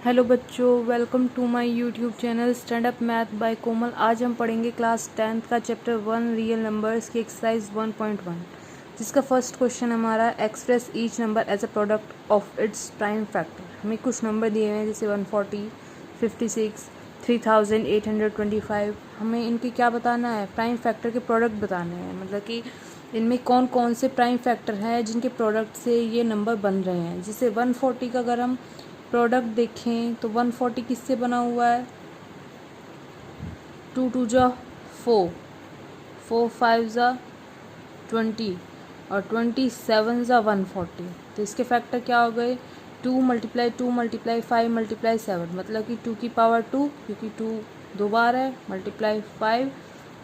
Hello बच्चों, welcome to my YouTube channel stand up math by Komal. आज हम पढ़ेंगे क्लास 10th का चैप्टर 1 रियल नंबर्स की एक्सरसाइज 1.1, जिसका फर्स्ट क्वेश्चन हमारा express each number as a product of its prime factor. हमें कुछ नंबर दिए हुए हैं जैसे 140, 56, 3825। हमें इनके क्या बताना है, प्राइम फैक्टर के प्रोडक्ट बताने हैं, मतलब कि इनमें कौन कौन से प्राइम फैक्टर हैं जिनके प्रोडक्ट से ये नंबर बन रहे हैं। जैसे 140 का अगर हम प्रोडक्ट देखें तो 140 किससे बना हुआ है, 2 2 जा 4, 4 5 जा 20 और 27 जा 140। तो इसके फैक्टर क्या हो गए, 2 × 2 × 5 × 7, मतलब कि 2 की पावर 2, क्योंकि 2 दो बार है, मल्टीप्लाई 5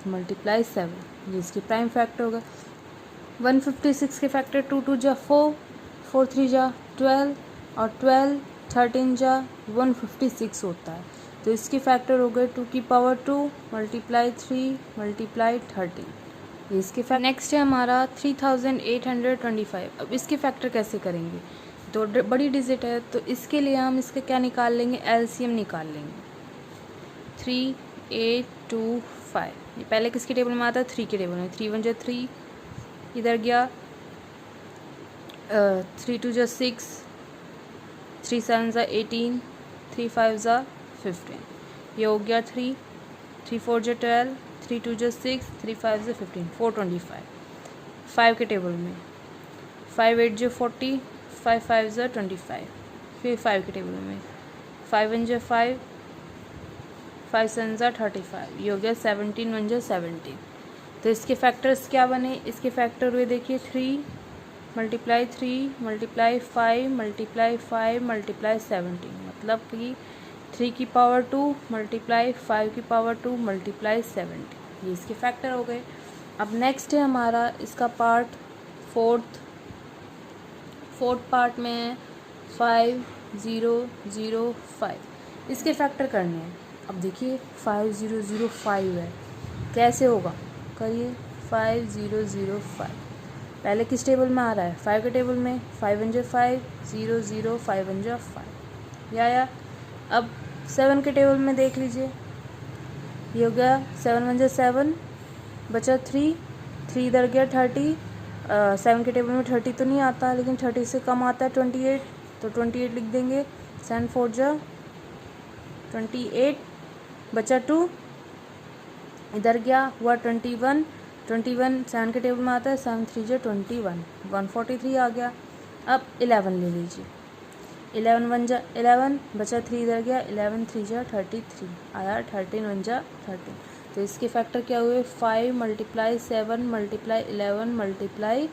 मल्टीप्लाई 7, ये इसके प्राइम फैक्टर होगा। 156 के फैक्टर 2 2 जा 4, 4 3 जा 12 और 12 13 जा 156 होता है। तो इसके फैक्टर हो गए 2 की पावर 2 मल्टीप्लाई 3 मल्टीप्लाई 13, ये इसके फैक्टर। नेक्स्ट है हमारा 3825। अब इसके फैक्टर कैसे करेंगे, तो बड़ी डिजिट है तो इसके लिए हम इसका क्या निकाल लेंगे, एलसीएम निकाल लेंगे। 3825 ये पहले किसके टेबल में आता है, 3 के टेबल में। 3 1 जा 3, इधर गया 3 2 जा 6, 3 7 जा 18, 3 5 जा 15, ये हो गया 3 3 4 जा 12, 3 2 जा 6, 3 5 जा 15, 425। 5 के टेबल में 5 8 जा 40, 5 5 जा 25। फिर 5 के टेबल में 5 1 जा 5, 5 7 जा 35, ये हो गया 17 1 जा 17। तो इसके फैक्टर्स क्या बने, इसके फैक्टर हुए देखिए 3 मल्टीप्लाई 3 मल्टीप्लाई 5 मल्टीप्लाई 5 मल्टीप्लाई 17, मतलब कि 3 की पावर 2 मल्टीप्लाई 5 की पावर 2 मल्टीप्लाई 17, ये इसके फैक्टर हो गए। अब नेक्स्ट है हमारा इसका पार्ट फोर्थ पार्ट में है 5005, इसके फैक्टर करने हैं। अब देखिए 5005 है, कैसे होगा, करिए 5005। पहले किस टेबल में आ रहा है, 5 के टेबल में। 5 1 जा 5, 0 0 5 1 जा 5, या अब 7 के टेबल में देख लीजिए, ये हो गया 7 1 जा 7, बचा 3 3, इधर गया 30। 7 के टेबल में 30 तो नहीं आता, लेकिन 30 से कम आता है 28, तो 28 लिख देंगे। 7 4 जा 28, बचा 2, इधर गया हुआ 21 21, 7 के टेबल में आता है, 7 3 जा 21, 143 आ गया। अब 11 ले लीजिए, 11 1 जा 11, बचा 3, इधर गया 11 3 जा 33, आया 13 1 जा 13। तो इसके फैक्टर क्या हुए, 5 मल्टीप्लाई 7 मल्टीप्लाई 11 मल्टीप्लाई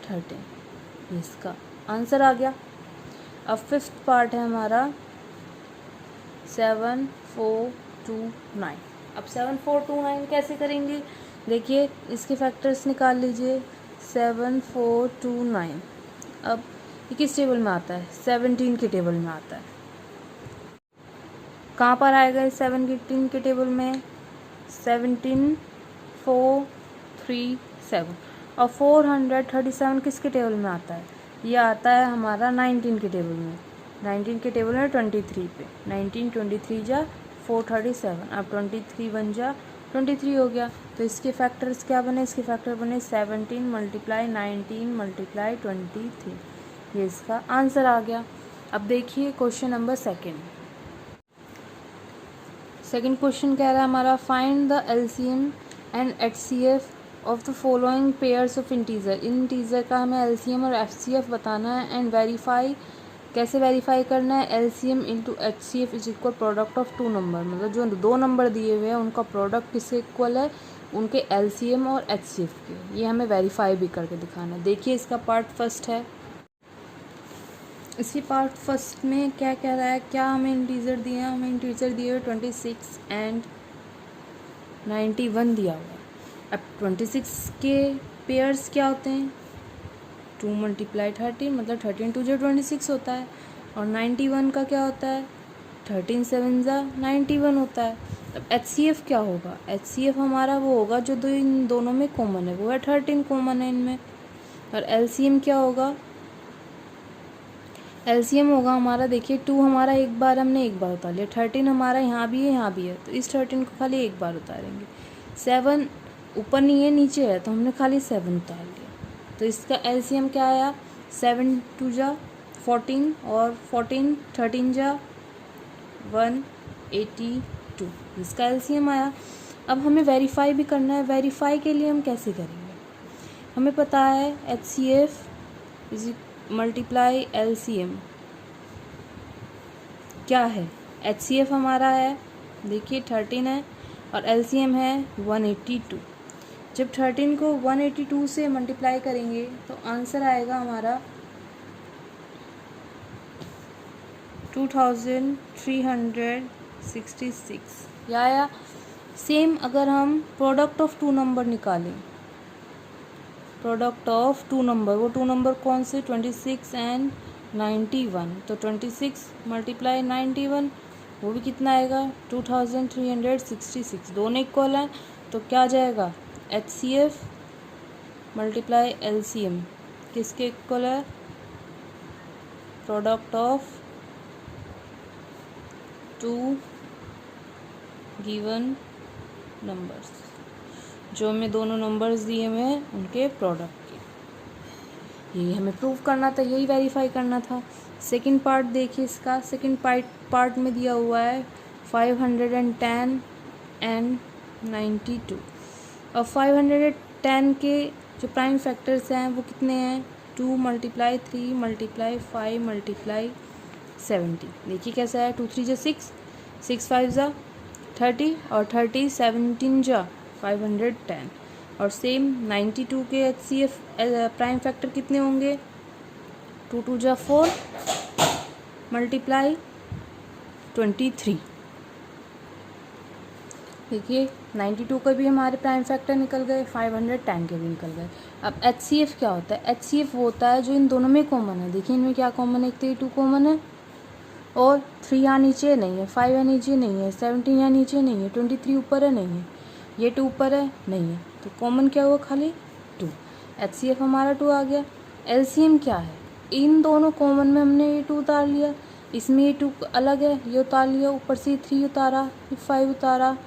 13, ये इसका आंसर आ गया। अब फिफ्थ पार्ट है हमारा 7429। अब 7429 कैसे करेंगे, देखिए इसके फैक्टर्स निकाल लीजिए। 7429 अब ये किस टेबल में आता है, 17 के टेबल में आता है। कहाँ पर आएगा 17 के टेबल में, 17 4 3 7, और 437 किसके टेबल में आता है, ये आता है हमारा 19 के टेबल में। 19 के टेबल में 23 पे, 19 23 जा 437, अब 23 1 जा 23 हो गया। तो इसके फैक्टर्स क्या बने, इसके फैक्टर बने 17 मल्टीप्लाई 19 मल्टीप्लाई 23, ये इसका आंसर आ गया। अब देखिए क्वेश्चन नंबर सेकंड क्वेश्चन कह रहा है हमारा, find the LCM and HCF of the following pairs of integer. Integer का हमें एलसीएम और एचसीएफ बताना है, एंड वेरीफाई, कैसे वेरीफाई करना है, LCM into HCF is equal product of two number, मतलब जो दो नंबर दिए हुए हैं उनका प्रोडक्ट किससे इक्वल है, उनके एलसीएम और एचसीएफ के, ये हमें वेरीफाई भी करके दिखाना है। देखिए इसका पार्ट फर्स्ट है, इसी पार्ट फर्स्ट में क्या कह रहा है, क्या हमें इंटीजर दिए हैं, हमें इंटीजर दिए हुए 26 एंड 91 दिया हुआ है। अब 26 के पेयर्स क्या होते हैं, 2 मल्टीप्लाई 13, मतलब 13 2 जा 26 होता है, और 91 का क्या होता है, 13 7 जा 91 होता है। अब एचसीएफ क्या होगा, एचसीएफ हमारा वो होगा जो इन दोनों में कॉमन है, वो है 13 कॉमन है इनमें। और एलसीएम क्या होगा, एलसीएम होगा हमारा, देखिए 2 हमारा एक बार हमने एक बार उतार लिया, 13 हमारा यहाँ भी है यहाँ भी है, तो इस 13 को खाली एक बार उतारेंगे। 7 ऊपर नहीं है नीचे है, तो हमने खाली 7 उतार लिया, तो इसका एलसीएम क्या आया, 7 2 जा 14 और 14 13 जा 182, इसका एलसीएम आया। अब हमें वेरीफाई भी करना है। वेरीफाई के लिए हम कैसे करेंगे, हमें पता है HCF इज मल्टीप्लाई LCM क्या है। HCF हमारा है, देखिए 13 है और LCM है 182। जब 13 को 182 से मल्टीप्लाई करेंगे तो आंसर आएगा हमारा 2366 या सेम। अगर हम प्रोडक्ट ऑफ टू नंबर निकालें, प्रोडक्ट ऑफ टू नंबर, वो टू नंबर कौन से, 26 एंड 91, तो 26 मल्टीप्लाई 91 वो भी कितना आएगा 2366, दोनों इक्वल हैं, तो क्या आ जाएगा HCF मल्टीप्लाई LCM किसके इक्वल है, product of two given numbers, जो हमें दोनों नंबर्स दिए हुए हैं उनके प्रोडक्ट के। यही हमें प्रूव करना था, यही वेरीफाई करना था। सेकंड पार्ट देखिए, इसका सेकंड पार्ट में दिया हुआ है 510 एंड 92। अब 510 के जो प्राइम फैक्टर्स हैं वो कितने हैं, 2 मल्टीप्लाई 3 मल्टीप्लाई 5 मल्टीप्लाई 70। देखिए कैसा है, 2 3 जा 6, 6 5 जा 30 और 30 17 जा 510। और सेम 92 के HCF प्राइम फैक्टर कितने होंगे, 2 2 जा 4 मल्टीप्लाई 23। देखिए 92 का भी हमारे प्राइम फैक्टर निकल गए, 510 के भी निकल गए। अब HCF क्या होता है, HCF वो होता है जो इन दोनों में कॉमन है। देखिए इनमें क्या कॉमन है, एक तो ये 2 कॉमन है और 3 यहाँ नीचे नहीं है, 5 यहाँ नीचे नहीं है, 17 यहाँ नीचे नहीं है, 23 ऊपर है नहीं है, ये 2 ऊपर है नहीं है, तो कॉमन क्या हुआ खाली 2। HCF हमारा 2 आ गया। LCM क्या है, इन दोनों कॉमन में हमने ये 2 उतार लिया, इसमें ये 2 अलग है, ये उतार लिया, ऊपर से 3 उतारा, फिर 5 उतारा,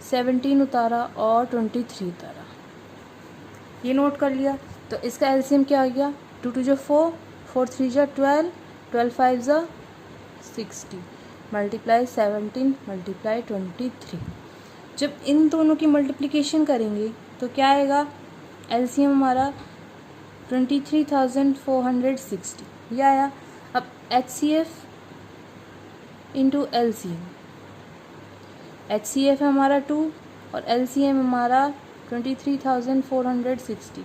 17 उतारा और 23 उतारा, ये नोट कर लिया। तो इसका LCM क्या आ गया, 2 2 जा 4, 4 3 जा 12, 12 5 जा 60 मल्टीप्लाई 17 मल्टीप्लाई 23। जब इन दोनों की मल्टीप्लिकेशन करेंगे तो क्या आएगा, LCM हमारा 23,460 ये आया। अब HCF इंटू LCM, HCF है हमारा 2 और LCM हमारा 23,460,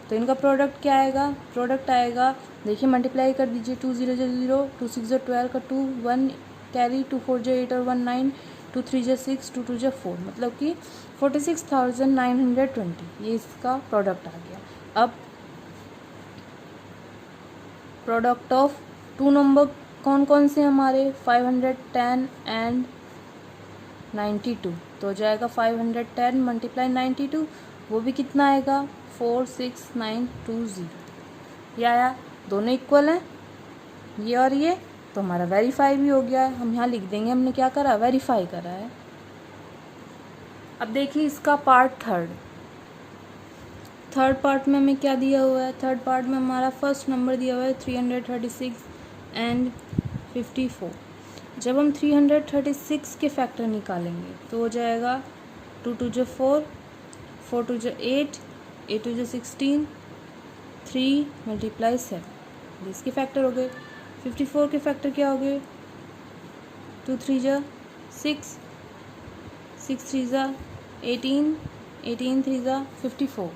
तो इनका प्रोडक्ट क्या आएगा, प्रोडक्ट आएगा, देखिए मल्टीप्लाई कर दीजिए, 2 0 जा 0, 2 6 जा 12 का 2 1 कैरी, 2 4 जा 8 और 1 9, 2 3 जा 6, 2 2 जा 4, मतलब कि 46,920, ये इसका प्रोडक्ट आ गया। अब प्रोडक्ट ऑफ टू नंबर कौन कौन से हमारे, 510 एंड 92, तो हो जाएगा 510 मल्टीप्लाई 92, वो भी कितना आएगा 46920, ये आया, दोनों इक्वल हैं ये और ये, तो हमारा वेरीफाई भी हो गया है। हम यहाँ लिख देंगे हमने क्या करा, वेरीफाई करा है। अब देखिए इसका पार्ट थर्ड पार्ट में हमें क्या दिया हुआ है, थर्ड पार्ट में हमारा फर्स्ट नंबर दिया हुआ है 336 एंड 54। जब हम 336 के फैक्टर निकालेंगे तो हो जाएगा 2 2 जा 4, 4 2 जा 8, 8 2 जा 16, 3 मल्टीप्लाई 7, इसके फैक्टर हो गए। 54 के फैक्टर क्या हो गए, 2 3 जा 6, 6 3 जा 18, 18 3 जा 54,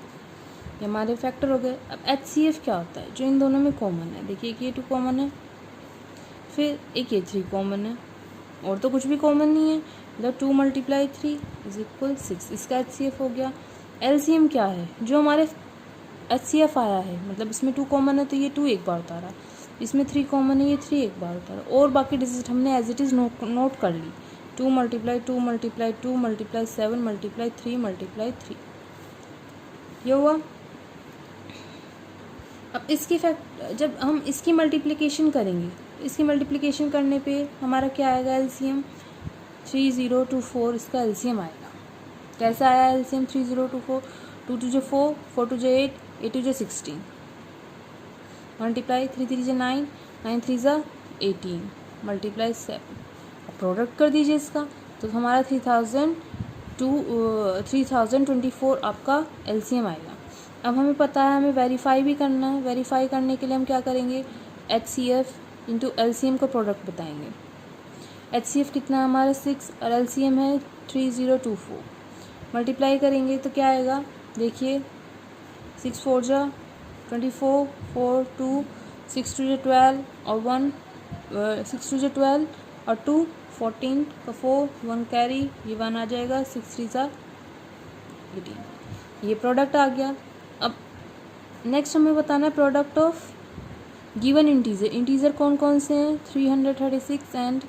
ये हमारे फैक्टर हो गए। अब HCF क्या होता है, जो इन दोनों में कॉमन है, देखिए एक ये 2 कॉमन है, फिर एक ये 3 कॉमन है, और तो कुछ भी कॉमन नहीं है, मतलब 2 मल्टीप्लाई 3 इज इक्वल 6, इसका HCF हो गया। LCM क्या है, जो हमारे HCF आया है, मतलब इसमें 2 कॉमन है तो ये 2 एक बार उतारा, इसमें 3 कॉमन है, ये 3 एक बार उतारा, और बाकी डिजिट हमने एज इट इज़ नोट कर ली, 2 multiply 2 multiply 2 multiply 7 multiply 3 multiply 3, ये हुआ। अब इसकी फैक्ट जब हम इसकी मल्टीप्लिकेशन करेंगे, इसकी मल्टीप्लिकेशन करने पे हमारा क्या आएगा एलसीएम 3024, इसका एलसीएम आएगा। कैसा आया एलसीएम 3024? 2 2 4, 4 2 8, 8 2 16, multiply 3 3 9, 9 3 18, multiply 7। अब प्रोडक्ट कर दीजिए इसका, तो हमारा 3024 आपका एलसीएम आएगा। अब हमें पता है हमें वेरीफाई भी करना है। वेरीफाई करने के लिए हम क्या करेंगे, HCF इंटू एलसीएम को प्रोडक्ट बताएंगे। HCF कितना है हमारा 6 और एलसीएम है 3024। मल्टीप्लाई करेंगे तो क्या आएगा, देखिए 6 4 जा 24, 4 2, 6 2 12 और 1 6 2 12 और 2 14 का 4 1 कैरी, ये 1 आ जाएगा, 6 3 18, ये प्रोडक्ट आ गया। अब नेक्स्ट हमें बताना है product of given integer. Integer कौन कौन से हैं, 336 एंड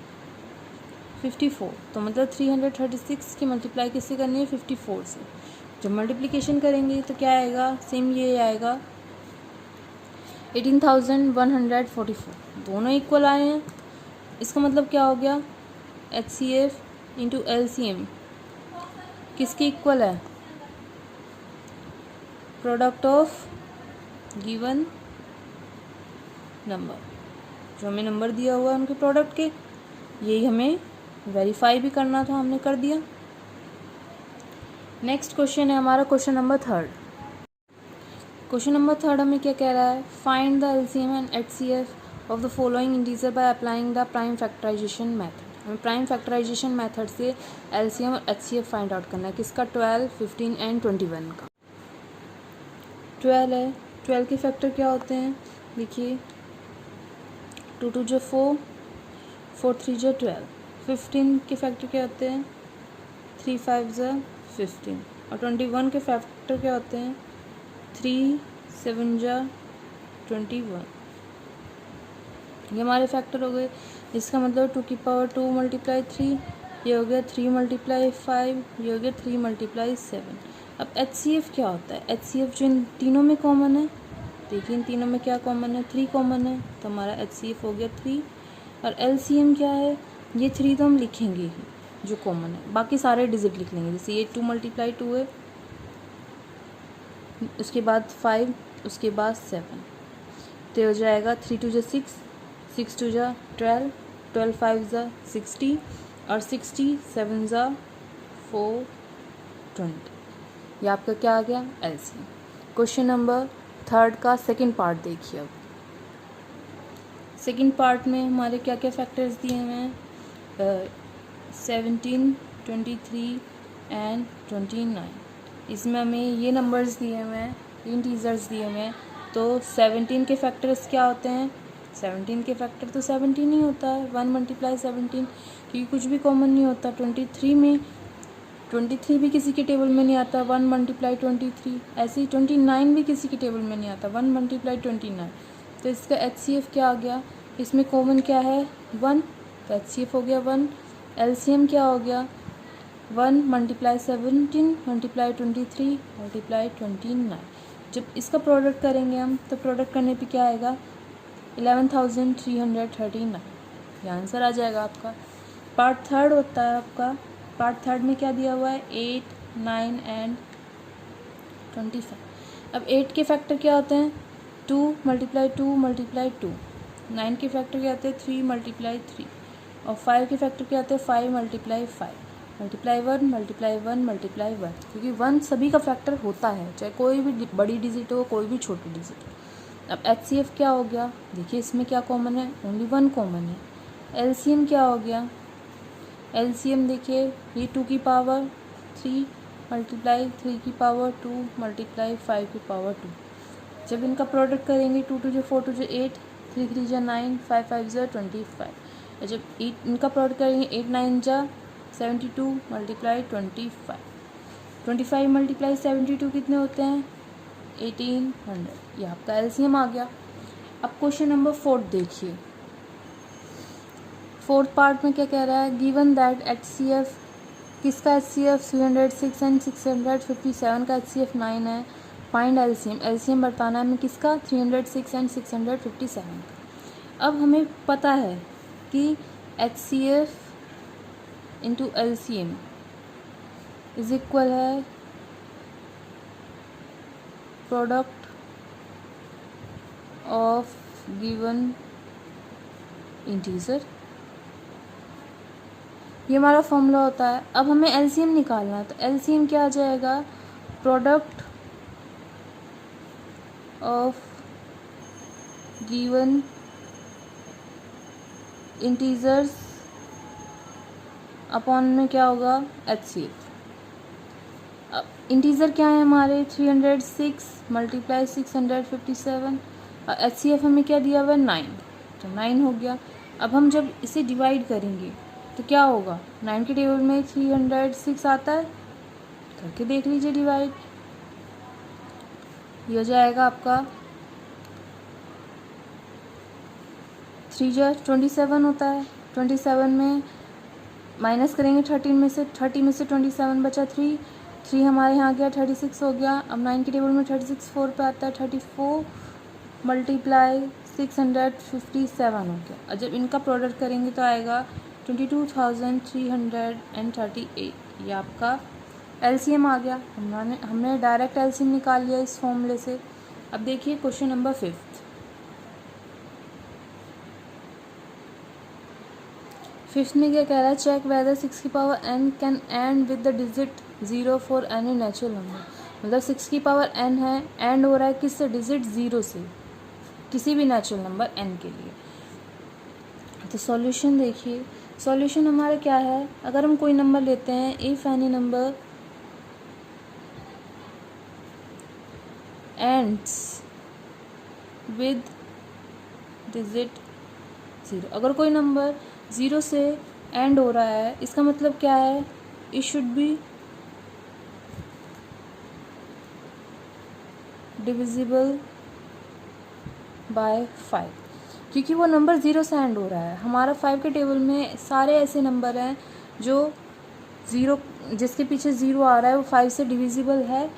54। तो मतलब 336 की मल्टीप्लाई किससे करनी है, 54 से। जब मल्टीप्लिकेशन करेंगे तो क्या आएगा, सेम ये आएगा 18,144, दोनों इक्वल आए हैं। इसका मतलब क्या हो गया, HCF इंटू LCM किसके इक्वल है, प्रोडक्ट ऑफ गिवन नंबर, जो हमें नंबर दिया हुआ है उनके प्रोडक्ट के। यही हमें वेरीफाई भी करना था, हमने कर दिया। नेक्स्ट क्वेश्चन है हमारा क्वेश्चन नंबर 3। क्वेश्चन नंबर 3 हमें क्या कह रहा है, find the LCM and HCF of the following integer by applying the prime factorisation method. हमें प्राइम फैक्टराइजेशन मेथड से एलसीएम और HCF फाइंड आउट करना है, किसका, 12, 15 एंड 21 का। 12 है, 12 के फैक्टर क्या होते हैं, देखिए 2 2 जो 4, 4 3 जो 12। 15 के फैक्टर क्या होते हैं, 3 5 जो 15 और 21 के फैक्टर क्या होते हैं, 3 7 जा 21। ये हमारे फैक्टर हो गए। इसका मतलब 2 की पावर 2 मल्टीप्लाई 3, ये हो गया 3 मल्टीप्लाई 5, ये हो गया 3 मल्टीप्लाई 7। अब HCF क्या होता है, HCF जो इन तीनों में कॉमन है, देखिए इन तीनों में क्या कॉमन है, 3 कॉमन है, तो हमारा HCF हो गया 3। और LCM क्या है, ये 3 तो हम लिखेंगे ही जो कॉमन है, बाकी सारे डिजिट लिख लेंगे। जैसे ये 2 मल्टीप्लाई 2 है, उसके बाद 5, उसके बाद 7, तो हो जाएगा 3 2 जा 6, 6 2 जा 12, 12 5 जा 60 और 60 7 जा 420। ये आपका क्या आ गया, LCM। क्वेश्चन नंबर 3 का सेकंड पार्ट देखिए। अब सेकंड पार्ट में हमारे क्या क्या फैक्टर्स दिए हुए हैं, 17, 23 एंड 29। इसमें हमें ये नंबर्स दिए हुए हैं, इंटीजर्स दिए हुए हैं। तो 17 के फैक्टर्स क्या होते हैं, 17 के फैक्टर तो 17 ही होता है, 1 मल्टीप्लाई 17, क्योंकि कुछ भी कॉमन नहीं होता। 23 में 23 भी किसी के टेबल में नहीं आता, 1 मल्टीप्लाई 23। ऐसे ही 29 भी किसी के टेबल में नहीं आता, 1 मल्टीप्लाई 29। तो इसका HCF क्या आ गया, इसमें कॉमन क्या है, 1, तो HCF हो गया 1। LCM क्या हो गया, 1 मल्टीप्लाई 17 मल्टीप्लाई 23 मल्टीप्लाई 29। जब इसका प्रोडक्ट करेंगे हम, तो प्रोडक्ट करने पे क्या आएगा, 11,339। ये आंसर आ जाएगा आपका। पार्ट 3 होता है आपका, पार्ट 3 में क्या दिया हुआ है, 8, 9 एंड 25। अब 8 के फैक्टर क्या होते हैं, 2 मल्टीप्लाई 2 मल्टीप्लाई 2। 9 के फैक्टर क्या होते हैं, 3 मल्टीप्लाई 3। और 5 के फैक्टर क्या होते हैं, 5 मल्टीप्लाई 5 मल्टीप्लाई 1 मल्टीप्लाई 1 मल्टीप्लाई 1, क्योंकि 1 सभी का फैक्टर होता है, चाहे कोई भी बड़ी डिजिट हो कोई भी छोटी डिजिट हो। अब HCF क्या हो गया, देखिए इसमें क्या कॉमन है, ओनली 1 कॉमन है। LCM क्या हो गया, LCM देखिए ये 2 की पावर 3 मल्टीप्लाई 3 की पावर 2 मल्टीप्लाई 5 की पावर 2। जब इनका प्रोडक्ट करेंगे, 2 2 जो 4 2 जो 8, 3 3 जा 9, 5 5 जा 25। जब 8 इनका प्रोडक्ट करेंगे, 8 9 जा 72 मल्टीप्लाई 25। 25 मल्टीप्लाई 72 कितने होते हैं, 1800। ये आपका LCM आ गया। अब क्वेश्चन नंबर 4 देखिए। 4th पार्ट में क्या कह रहा है, गिवन दैट HCF किसका HCF 306 एंड 657 का HCF 9 है, फाइंड एलसीएम, एलसीएम बताना है हमें किसका, 306 एंड 657 का। अब हमें पता है कि HCF into LCM is equal है प्रोडक्ट ऑफ गिवन इंटीजर, ये हमारा फॉर्मूला होता है। अब हमें एलसीएम निकालना है, तो एलसीएम क्या आ जाएगा, product of given integers upon में क्या होगा, HCF। अब इंटीजर क्या है हमारे, 306 मल्टीप्लाई 657, और HCF हमें क्या दिया हुआ है, 9, तो 9 हो गया। अब हम जब इसे डिवाइड करेंगे तो क्या होगा, 9 के टेबल में 306 आता है, करके देख लीजिए डिवाइड, ये हो जाएगा आपका 3 जा 27 होता है, 27 में माइनस करेंगे 13 में से, 30 में से 27 बचा 3 हमारे यहाँ गया 36 हो गया। अब 9 के टेबल में 36 4 पे आता है, 34 मल्टीप्लाई 657 हो गया। और जब इनका प्रोडक्ट करेंगे तो आएगा 22,338, ये आपका एलसीएम आ गया। हमने डायरेक्ट एलसीएम निकाल लिया इस फॉर्मूले से। अब देखिए क्वेश्चन नंबर 5। फिफ्थ में क्या कह रहा है, चेक वेदर 6 की power n can and with the digit 0 for any natural number. मतलब 6 की पावर n है, एंड हो रहा है किससे, डिजिट 0 से, किसी भी नेचुरल नंबर n के लिए। तो सॉल्यूशन देखिए, सॉल्यूशन हमारा क्या है, अगर हम कोई नंबर लेते हैं, if any number ends with digit 0, अगर कोई नंबर 0 से एंड हो रहा है, इसका मतलब क्या है, it should be divisible by 5, क्योंकि वो नंबर 0 से एंड हो रहा है। हमारा 5 के टेबल में सारे ऐसे नंबर हैं जो 0, जिसके पीछे 0 आ रहा है वो 5 से डिविजिबल है,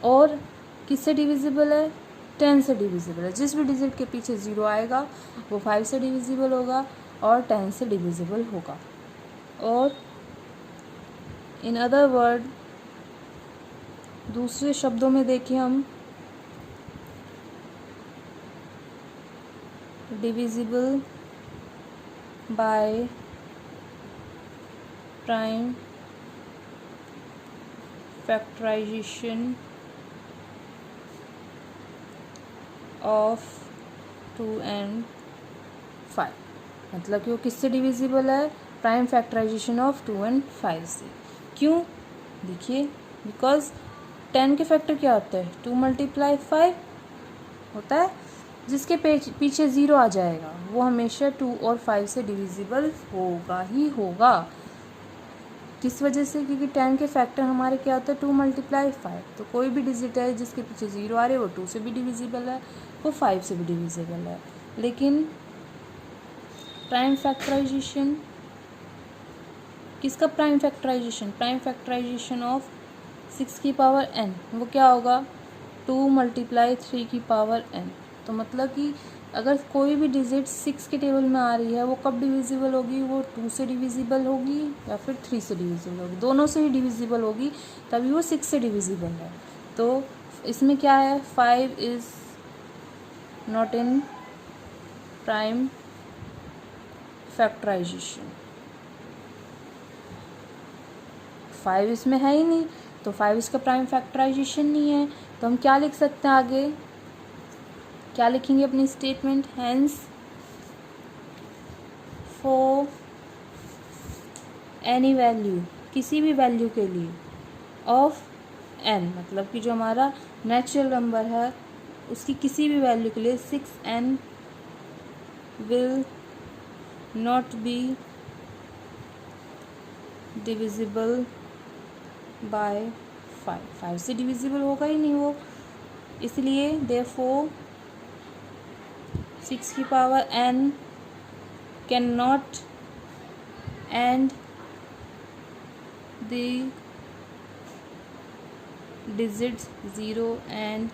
और किससे डिविजिबल है, 10 से डिविजिबल है। जिस भी डिजिट के पीछे 0 आएगा वो 5 से डिविजिबल होगा और 10 से डिविजिबल होगा। और इन अदर वर्ड, दूसरे शब्दों में देखिए हम, divisible by prime factorisation of 2 and 5, मतलब कि वो किससे डिविजिबल है, प्राइम फैक्टराइजेशन ऑफ 2 and 5 से। क्यों, देखिए, बिकॉज 10 के फैक्टर क्या होता है, 2 मल्टीप्लाई 5 होता है, जिसके पीछे 0 आ जाएगा वो हमेशा 2 और 5 से डिविजिबल होगा ही होगा। किस वजह से, क्योंकि 10 के फैक्टर हमारे क्या होता है, 2 मल्टीप्लाई 5, तो कोई भी डिजिट है जिसके पीछे 0 आ रहे वो 2 से भी डिविजिबल है, वो 5 से भी डिविजिबल है। लेकिन प्राइम फैक्टराइजेशन, किसका prime factorisation, prime factorisation of 6 की पावर n, वो क्या होगा, 2 मल्टीप्लाई 3 की पावर n। तो मतलब कि अगर कोई भी डिजिट 6 के टेबल में आ रही है वो कब डिविजिबल होगी, वो 2 से डिविजिबल होगी या फिर 3 से डिविजिबल होगी, दोनों से ही डिविजिबल होगी, तभी वो 6 से डिविजिबल है। तो इसमें क्या है, 5 is not in prime factorisation, 5 इसमें है ही नहीं, तो 5 इसका प्राइम फैक्टराइजेशन नहीं है। तो हम क्या लिख सकते हैं आगे, क्या लिखेंगे अपनी statement, hence for any value, किसी भी वैल्यू के लिए, ऑफ n, मतलब कि जो हमारा नेचुरल नंबर है उसकी किसी भी वैल्यू के लिए 6n will not be divisible by 5, 5 से डिविजिबल होगा ही नहीं वो, इसलिए देयरफॉर 6 की power n can not and the digits 0 and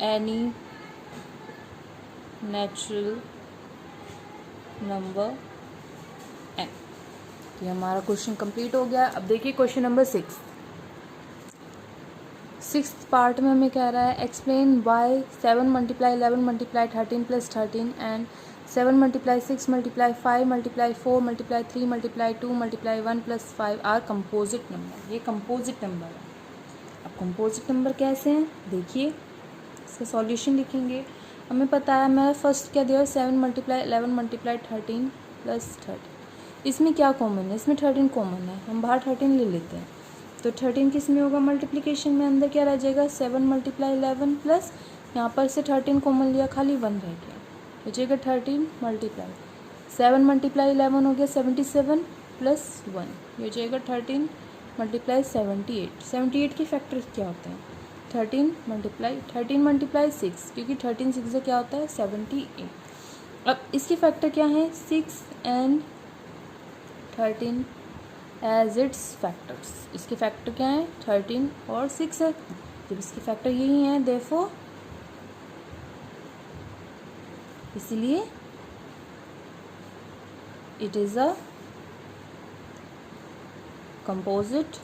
any natural number n। तो ये हमारा क्वेश्चन कंप्लीट हो गया। अब देखिए क्वेश्चन नंबर 6 पार्ट में हमें कह रहा है explain why 7 multiply 11 multiply 13 plus 13 and 7 multiply 6 multiply 5 multiply 4 multiply 3 multiply 2 multiply 1 plus 5 are composite number. ये कंपोजिट नंबर है। अब कंपोजिट नंबर कैसे हैं देखिए, इसका सॉल्यूशन लिखेंगे। हमें पता है, मैं फर्स्ट क्या दिया 7 मल्टीप्लाई 11 मल्टीप्लाई 13 प्लस 13। इसमें क्या कॉमन है, इसमें 13 कॉमन है, हम बाहर 13 ले लेते हैं। तो 13 किस में होगा मल्टीप्लिकेशन में, अंदर क्या रह जाएगा 7 मल्टीप्लाई 11 प्लस यहाँ पर से 13 कॉमन लिया, खाली 1 रह गया, हो जाएगा 13 मल्टीप्लाई 7 मल्टीप्लाई 11 हो गया 77 प्लस 1, ये हो जाएगा 13 मल्टीप्लाई 78। 78 के फैक्टर्स क्या होते हैं 13 मल्टीप्लाई 6, क्योंकि 13 6 से क्या होता है 78। अब इसके फैक्टर क्या हैं 6 एंड 13 एज इट्स फैक्टर्स। इसके फैक्टर क्या हैं 13 और 6 है, जब इसके फैक्टर यही हैं देयरफॉर इसलिए it is a composite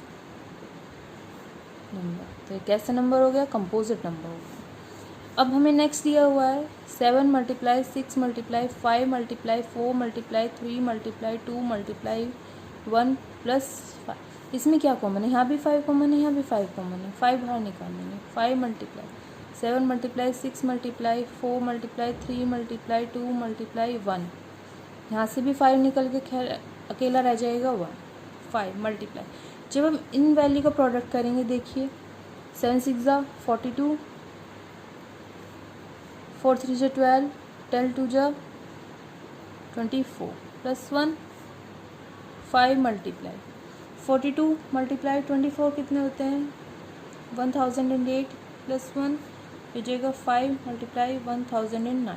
number. तो ये कैसा नंबर हो गया कंपोजिट नंबर हो गया। अब हमें नेक्स्ट दिया हुआ है 7 multiply 6 multiply 5 multiply 4 multiply 3 multiply 2 multiply 1 plus 5। इसमें क्या कॉमन है, यहाँ भी 5 कॉमन है, यहाँ भी 5 कॉमन है, 5 बाहर निकाल लेंगे। 5 multiply 7 multiply 6 multiply 4 multiply 3 multiply 2 multiply 1, यहाँ से भी 5 निकल के अकेला रह जाएगा 1। 5 मल्टीप्लाई, जब हम इन वैल्यू का प्रोडक्ट करेंगे देखिए 7 6 जा 42, 4 3 जा 12, 10 2 जा 24 प्लस 1, 5 मल्टीप्लाई 42 मल्टीप्लाई 24 कितने होते हैं 1008 प्लस 1 हो जाएगा 5 मल्टीप्लाई 1009।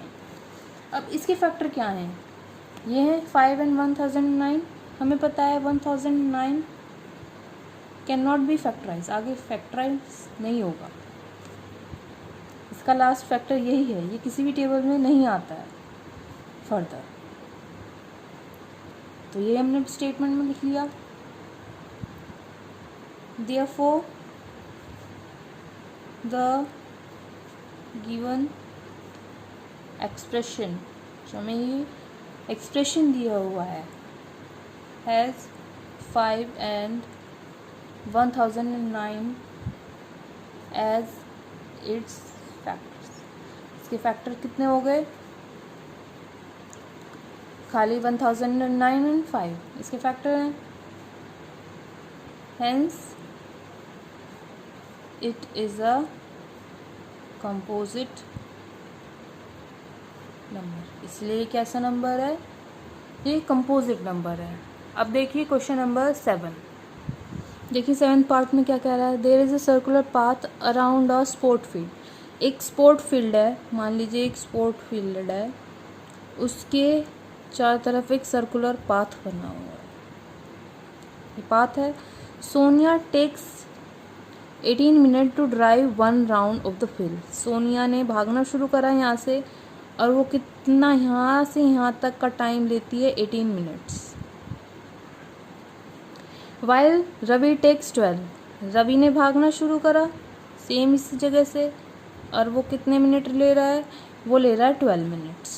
अब इसके फैक्टर क्या हैं, ये है 5 एंड 1009। हमें पता है 1009 कैन नॉट बी फैक्टराइज, आगे फैक्टराइज नहीं होगा, इसका लास्ट फैक्टर यही है, ये किसी भी टेबल में नहीं आता है फर्दर। तो ये हमने स्टेटमेंट में लिख लिया। Therefore the given expression, जो हमें ये एक्सप्रेशन दिया हुआ है has 5 and 1009 as its factors. इसके फैक्टर कितने हो गए खाली 1009 एंड 5 इसके फैक्टर हैं, hence it is a composite number. इसलिए कैसा नंबर है, ये कंपोजिट नंबर है। अब देखिए क्वेश्चन नंबर 7। देखिए 7th पार्ट में क्या कह रहा है, there is a circular path around a sport field. एक स्पोर्ट फील्ड है, मान लीजिए एक स्पोर्ट फील्ड है, उसके चार तरफ एक सर्कुलर पाथ बना हुआ है, ये पाथ है। Sonia takes 18 minute to drive 1 round of the field. Sonia ने भागना शुरू करा यहाँ से, और वो कितना यहाँ से यहाँ तक का टाइम लेती है 18 minutes. While Ravi takes 12, Ravi ने भागना शुरू करा सेम इसी जगह से, और वो कितने मिनट ले रहा है, वो ले रहा है 12 minutes.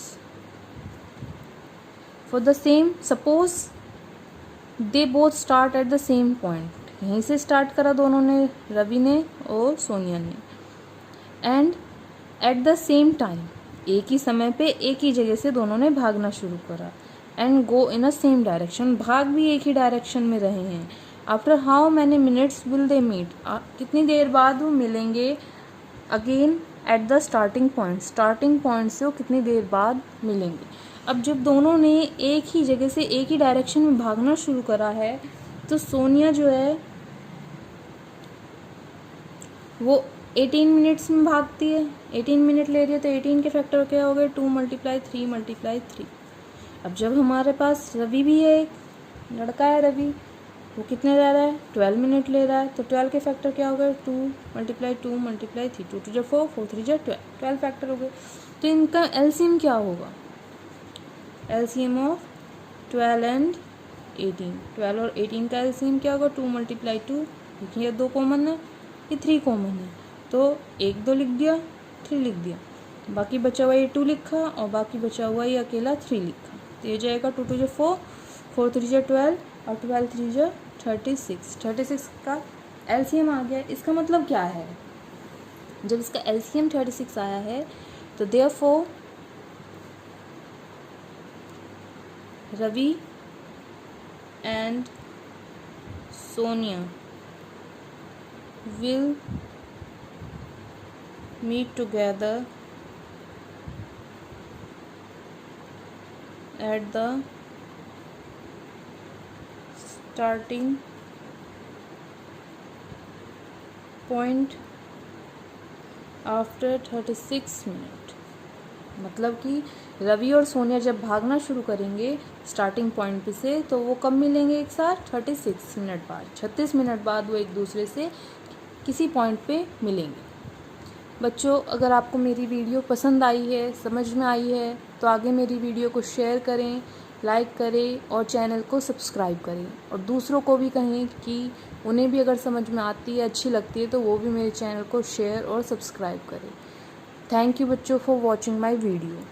For the same suppose they both start at the same point, यहीं से स्टार्ट करा दोनों ने, रवि ने और सोनिया ने, and at the same time, एक ही समय पे एक ही जगह से दोनों ने भागना शुरू करा, and go in a same direction, भाग भी एक ही डायरेक्शन में रहे हैं। After how many minutes will they meet, कितनी देर बाद वो मिलेंगे again at the starting point, starting point से वो कितनी देर बाद मिलेंगे। अब जब दोनों ने एक ही जगह से एक ही डायरेक्शन में भागना शुरू करा है, तो सोनिया जो है वो 18 मिनट्स में भागती है, 18 मिनट ले रही है, तो 18 के फैक्टर क्या हो गए 2 मल्टीप्लाई 3 मल्टीप्लाई 3। अब जब हमारे पास रवि भी है, एक लड़का है रवि, वो कितने ले रहा है, 12 मिनट ले रहा है। तो 12 के फैक्टर क्या हो गए, 2 × 2 × 3, 2 × 4, 4 × 3 = 12 फैक्टर हो गए। तो इनका एलसीएम क्या होगा, एलसीएम ऑफ 12 एंड 18, 12 और 18 का एलसीएम क्या होगा, 2 × 2, देखिए ये 2 कॉमन है, ये 3 कॉमन है, तो 1 2 लिख दिया, 3 लिख दिया, बाकी बचा हुआ ये 2 लिखा और बाकी बचा हुआ ये अकेला 3 लिखा। तो ये जाएगा 2 × 2 = 4, 4 × 3 = 12 और 12 × 3 = 36। 36 का एलसीएम आ गया। इसका मतलब क्या है, जब इसका एलसीएम 36 आया है तो therefore Ravi and Sonia will meet together at the starting point after 36 minute. मतलब कि रवि और सोनिया जब भागना शुरू करेंगे स्टार्टिंग पॉइंट पे से, तो वो कब मिलेंगे एक साथ, 36 मिनट बाद, 36 मिनट बाद वो एक दूसरे से किसी पॉइंट पे मिलेंगे। बच्चों, अगर आपको मेरी वीडियो पसंद आई है, समझ में आई है, तो आगे मेरी वीडियो को शेयर करें, लाइक करें और चैनल को सब्सक्राइब करें, और दूसरों को भी कहें कि उन्हें भी अगर समझ में आती है, अच्छी लगती है, तो वो भी मेरे चैनल को शेयर और सब्सक्राइब करें। थैंक यू बच्चों फॉर वॉचिंग माय वीडियो।